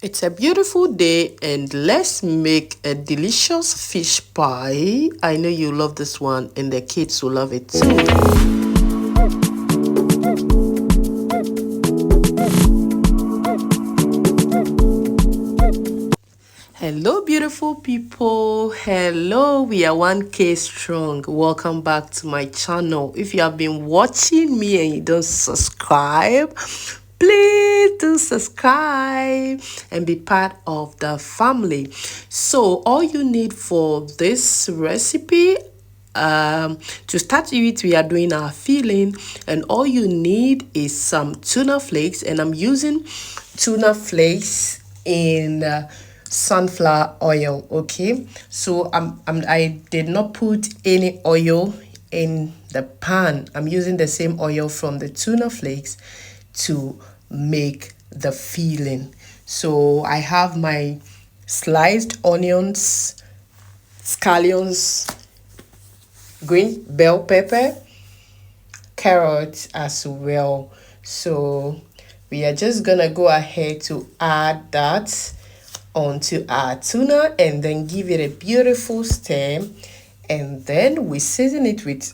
It's a beautiful day and let's make a delicious fish pie. I know you love this one and the kids will love it too. Hello beautiful people. Hello, we are 1K strong. Welcome back to my channel. If you have been watching me and you don't subscribe, please do subscribe and be part of the family. So all you need for this recipe, to start with, we are doing our filling, and all you need is some tuna flakes, and I'm using tuna flakes in sunflower oil. Okay, so I did not put any oil in the pan. I'm using the same oil from the tuna flakes to make the filling. So I have my sliced onions, scallions, green bell pepper, carrots as well. So we are just gonna go ahead to add that onto our tuna and then give it a beautiful stir, and then we season it with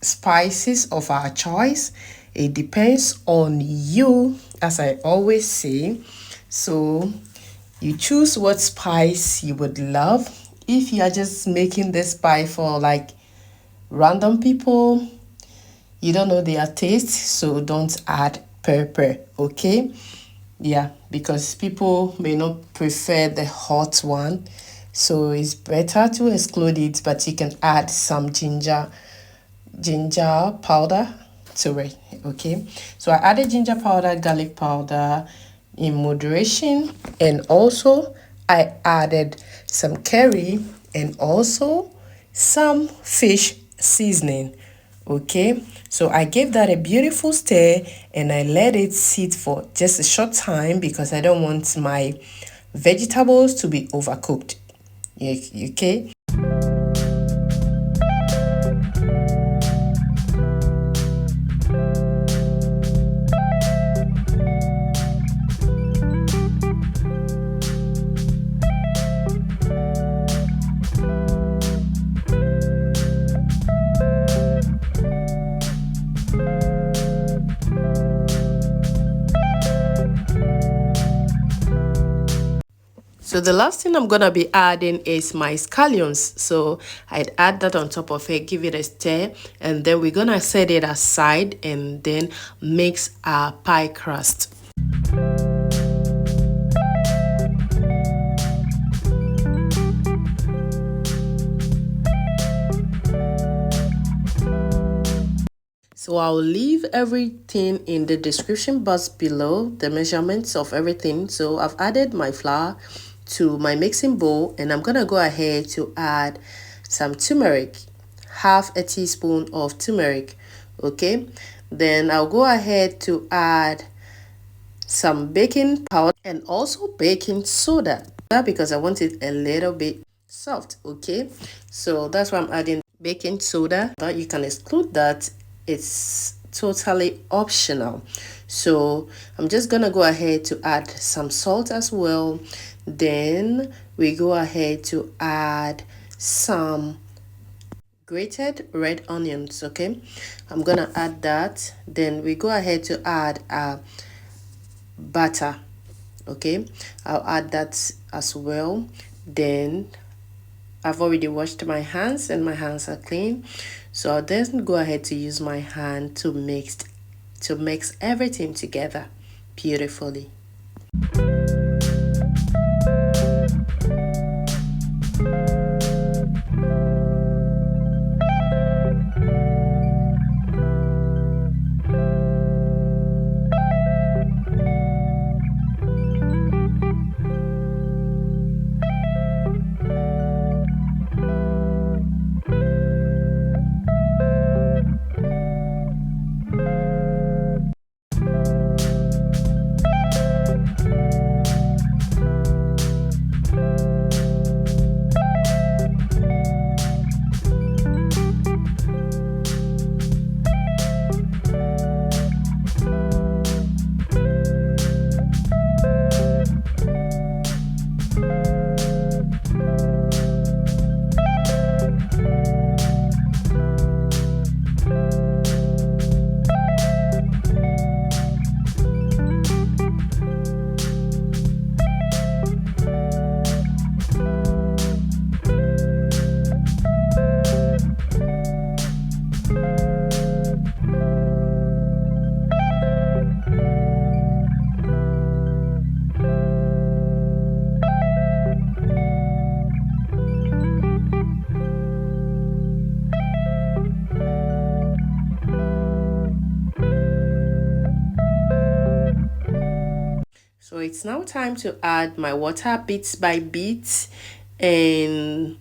spices of our choice. It depends on you, as I always say. So you choose what spice you would love. If you are just making this pie for like random people, you don't know their taste, so don't add pepper, okay? Yeah, because people may not prefer the hot one, so it's better to exclude it, but you can add some ginger powder to it. Okay, so I added ginger powder, garlic powder in moderation, and also I added some curry and also some fish seasoning. Okay, so I gave that a beautiful stir and I let it sit for just a short time because I don't want my vegetables to be overcooked. Okay. So the last thing I'm gonna be adding is my scallions. So I'd add that on top of it, give it a stir, and then we're gonna set it aside and then mix our pie crust. So I'll leave everything in the description box below, the measurements of everything. So I've added my flour to my mixing bowl, and I'm gonna go ahead to add some turmeric, half a teaspoon of turmeric. Okay, then I'll go ahead to add some baking powder and also baking soda, because I want it a little bit soft. Okay, so that's why I'm adding baking soda. That you can exclude that, it's totally optional. So I'm just gonna go ahead to add some salt as well. Then we go ahead to add some grated red onions. Okay, I'm gonna add that. Then we go ahead to add butter. Okay, I'll add that as well. Then I've already washed my hands and my hands are clean, so I'll then go ahead to use my hand to mix everything together beautifully. So it's now time to add my water bit by bit, and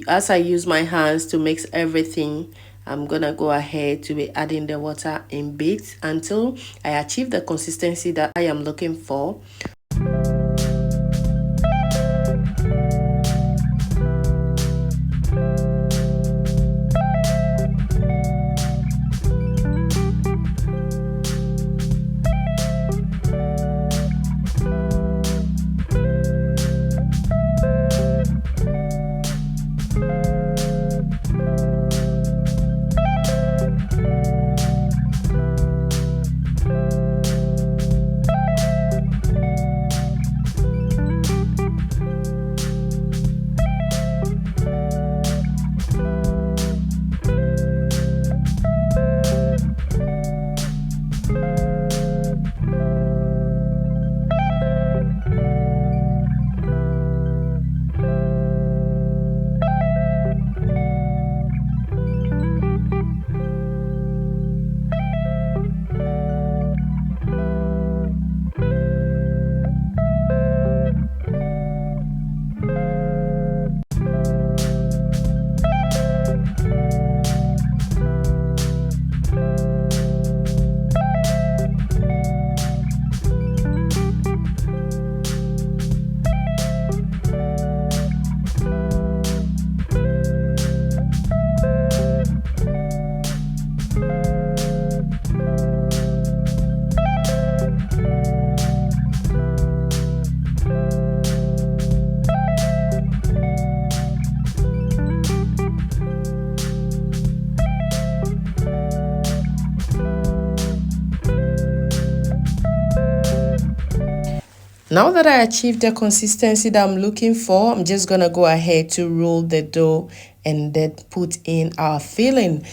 as I use my hands to mix everything, I'm gonna go ahead to be adding the water in bits until I achieve the consistency that I am looking for. Now that I achieved the consistency that I'm looking for, I'm just gonna go ahead to roll the dough and then put in our filling.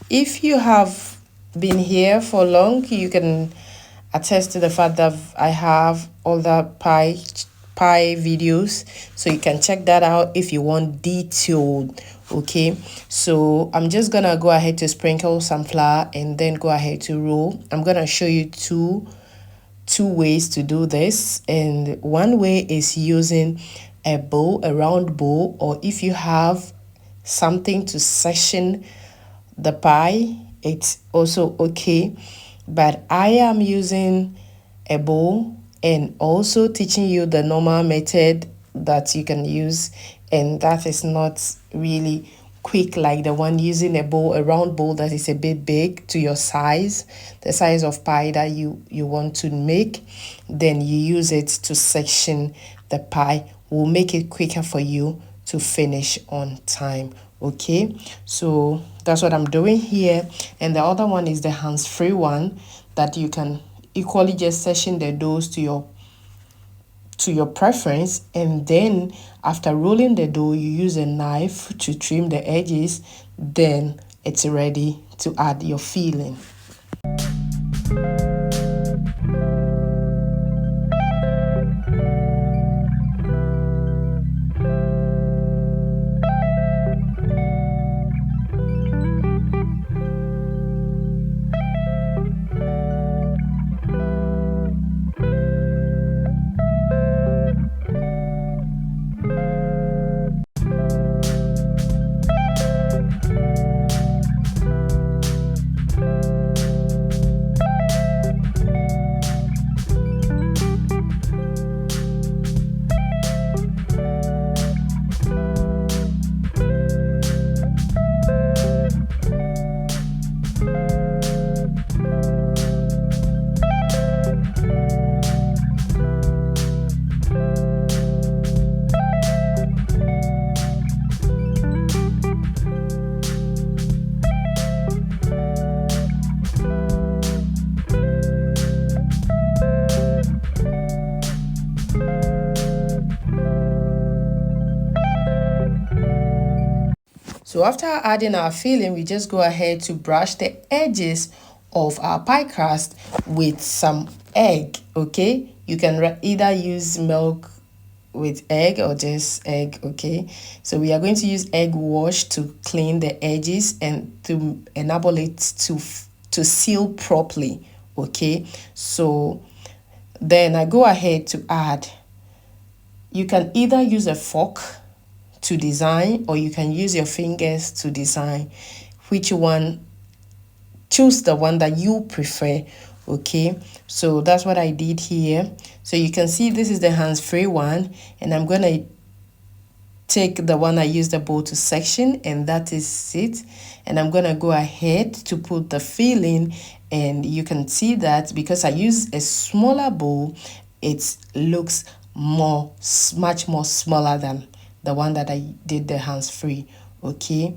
If you have been here for long, you can attest to the fact that I have other pie videos, so you can check that out if you want detailed. Okay, so I'm just gonna go ahead to sprinkle some flour and then go ahead to roll. I'm gonna show you two ways to do this, and one way is using a bowl, a round bowl, or if you have something to section the pie, it's also okay. But I am using a bowl and also teaching you the normal method that you can use, and that is not really quick like the one using a bowl, a round bowl that is a bit big to your size, the size of pie that you want to make. Then you use it to section the pie. Will make it quicker for you to finish on time. Okay, so that's what I'm doing here. And the other one is the hands-free one that you can equally just section the doughs to your preference, and then after rolling the dough you use a knife to trim the edges. Then it's ready to add your filling. So after adding our filling, we just go ahead to brush the edges of our pie crust with some egg. Okay, you can either use milk with egg or just egg. Okay, so we are going to use egg wash to clean the edges and to enable it to seal properly. Okay, so Then I go ahead to add. You can either use a fork to design, or you can use your fingers to design. Which one? Choose the one that you prefer. Okay, so that's what I did here. So you can see this is the hands-free one, and I'm gonna take the one I used the bowl to section, and that is it. And I'm gonna go ahead to put the filling, and you can see that because I use a smaller bowl, it looks much more smaller than the one that I did the hands-free. Okay.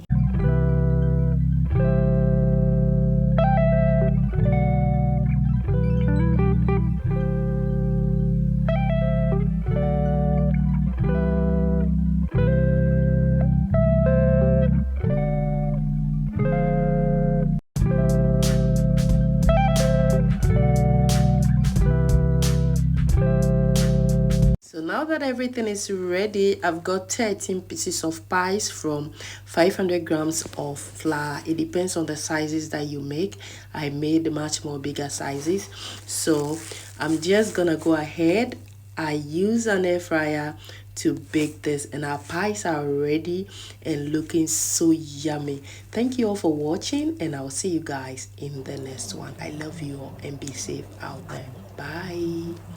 So now that everything is ready, I've got 13 pieces of pies from 500 grams of flour. It depends on the sizes that you make. I made much more bigger sizes. So I'm just gonna go ahead. I use an air fryer to bake this, and our pies are ready and looking so yummy. Thank you all for watching, and I'll see you guys in the next one. I love you all, and be safe out there. Bye.